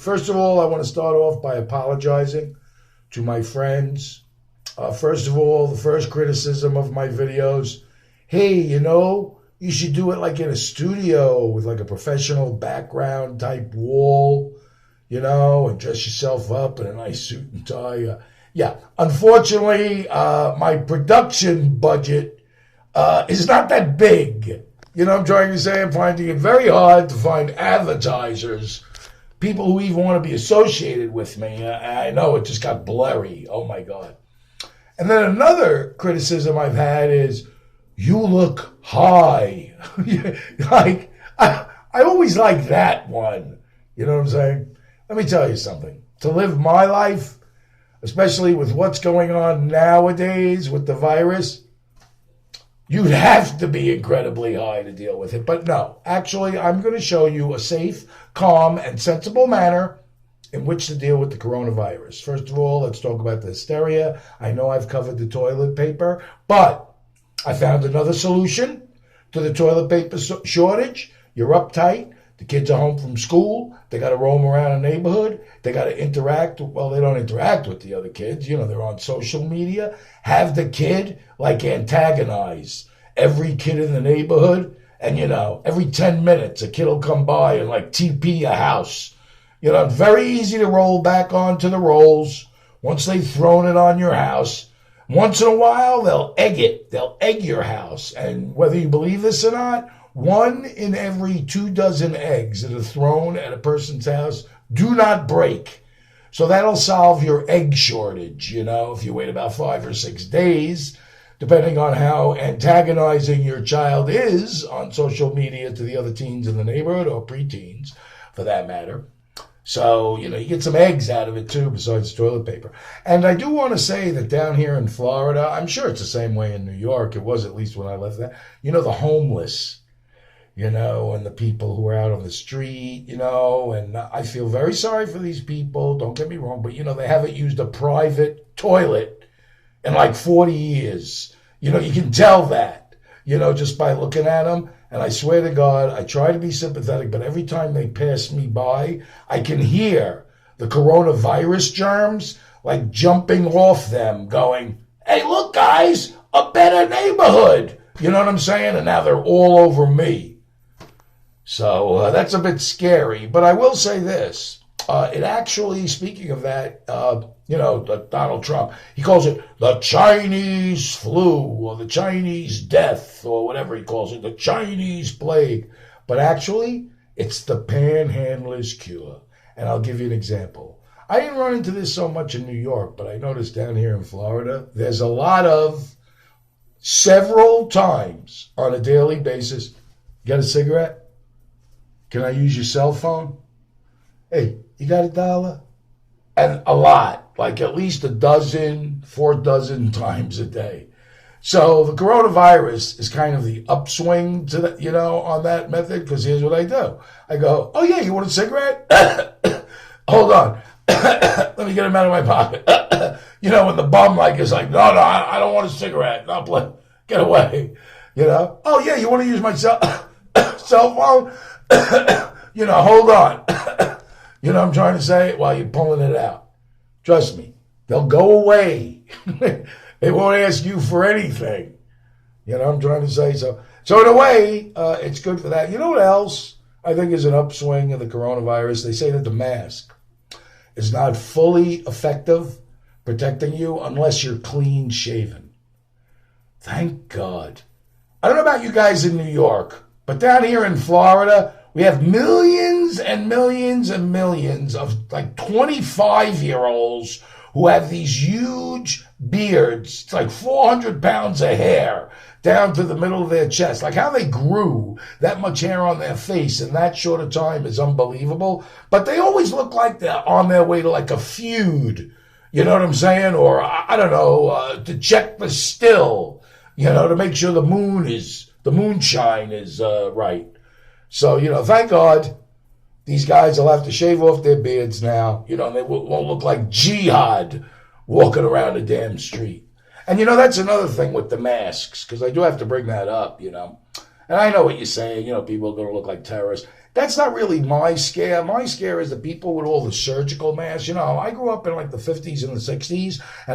First of all, I want to start off by apologizing to my friends. First of all, the first criticism of my videos, hey, you should do it like in a studio with like a professional background type wall, and dress yourself up in a nice suit and tie. Yeah, unfortunately, my production budget is not that big. You know what I'm trying to say? I'm finding it very hard to find advertisers, people who even want to be associated with me. I know it just got blurry. Oh, my God. And then another criticism I've had is, you look high. Like, I always like that one. You know what I'm saying? Let me tell you something. To live my life, especially with what's going on nowadays with the virus, you'd have to be incredibly high to deal with it. But no, actually, I'm going to show you a safe, calm, and sensible manner in which to deal with the coronavirus. First of all, let's talk about the hysteria. I know I've covered the toilet paper, but I found another solution to the toilet paper shortage. You're uptight. The kids are home from school. They got to roam around the neighborhood. They got to interact. Well, they don't interact with the other kids. They're on social media. Have the kid antagonize every kid in the neighborhood. And, every 10 minutes, a kid will come by and TP a house. Very easy to roll back onto the rolls once they've thrown it on your house. Once in a while, they'll egg it. They'll egg your house. And whether you believe this or not, 1 in every 24 eggs that are thrown at a person's house do not break. So that'll solve your egg shortage, if you wait about 5 or 6 days, depending on how antagonizing your child is on social media to the other teens in the neighborhood, or preteens for that matter. So, you get some eggs out of it too, besides toilet paper. And I do want to say that down here in Florida, I'm sure it's the same way in New York. It was at least when I left there. The homeless, and the people who are out on the street, and I feel very sorry for these people. Don't get me wrong, but, they haven't used a private toilet in 40 years. You can tell that, just by looking at them. And I swear to God, I try to be sympathetic, but every time they pass me by, I can hear the coronavirus germs jumping off them going, hey, look, guys, a better neighborhood. You know what I'm saying? And now they're all over me. So that's a bit scary. But I will say this. It actually, speaking of that, Donald Trump, he calls it the Chinese flu or the Chinese death or whatever he calls it, the Chinese plague. But actually, it's the panhandler's cure. And I'll give you an example. I didn't run into this so much in New York, but I noticed down here in Florida, there's a lot of several times on a daily basis. You got a cigarette? Can I use your cell phone? Hey, you got $1? And a lot, at least 12, 14 times a day. So the coronavirus is kind of the upswing to the, on that method, because here's what I do. I go, oh yeah, you want a cigarette? Hold on. Let me get them out of my pocket. When the bum is no, I don't want a cigarette. No, get away. Oh yeah, you want to use my cell phone? Hold on. I'm trying to say while you're pulling it out. Trust me, they'll go away. They won't ask you for anything. I'm trying to say so. So in a way, it's good for that. You know what else I think is an upswing of the coronavirus? They say that the mask is not fully effective protecting you unless you're clean shaven. Thank God. I don't know about you guys in New York, but down here in Florida, we have millions and millions and millions of 25-year-olds who have these huge beards. It's 400 pounds of hair down to the middle of their chest. How they grew that much hair on their face in that short a time is unbelievable. But they always look like they're on their way to a feud. You know what I'm saying? Or, I don't know, to check the still, to make sure the moonshine is right. So, thank God these guys will have to shave off their beards now. And they won't look like jihad walking around the damn street. And, that's another thing with the masks, because I do have to bring that up, And I know what you're saying, people are going to look like terrorists. That's not really my scare. My scare is the people with all the surgical masks. You know, I grew up in like the 50s and the 60s, and